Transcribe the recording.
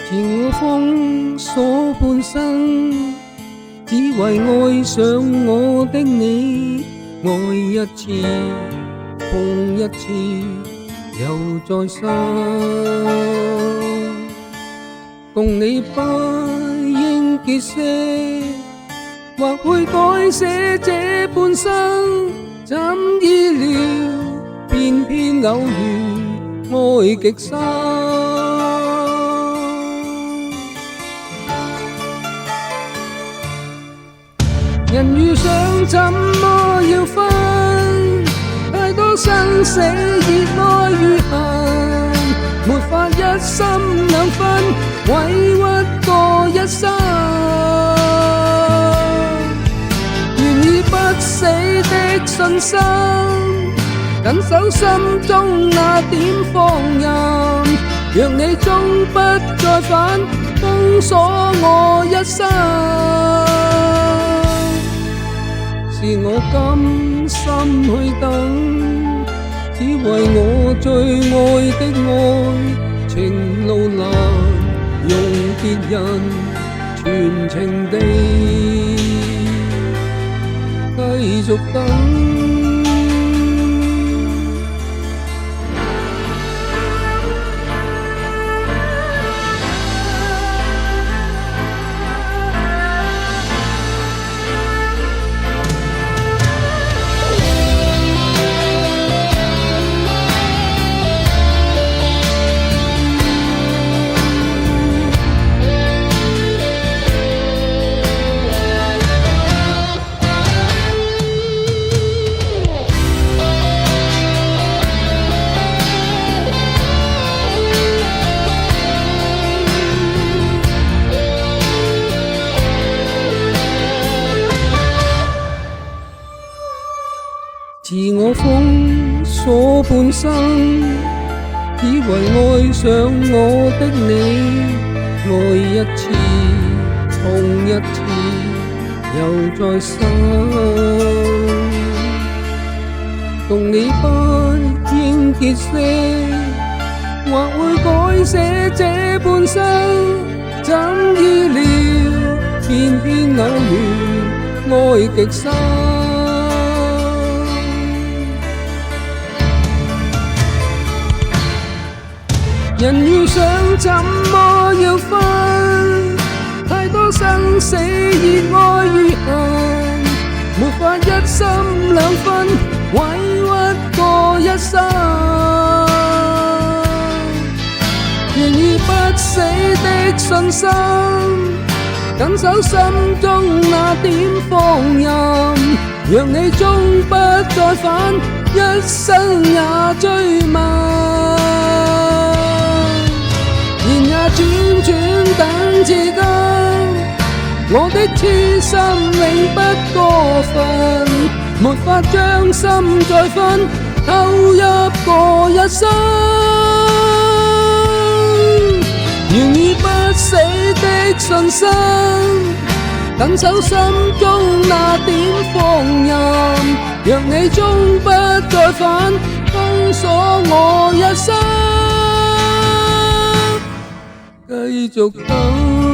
自我封鎖半生，只為愛上我的你，愛一次，痛一次，又再生。共你不應結識，或會改寫這半生，怎意料偏偏偶遇愛極深。人遇上怎麼要分？太多生死熱愛與恨，沒法一心兩分，委屈過一生。願以不死的信心，緊守心中那點放任，讓你終不再返，封鎖我一生。是我甘心去等，只為我最愛的愛情路難，用別人全情地繼續等。自我封鎖半生，只為愛上我的你，愛一次，痛一次，又再生。共你不應結識，或會改寫這半生，怎意料偏偏偶遇愛極深。人遇上怎麼要分？太多生死熱愛與恨，沒法一心兩分，委屈過一生。願以不死的信心，緊守心中那點放任，讓你終不再返，一生也追問。轉轉等至今，我的痴心永不過分，沒法將心再分，投入過一生。願以不死的信心，緊守心中那點放任，讓你終不再返，封鎖我一生。繼續等。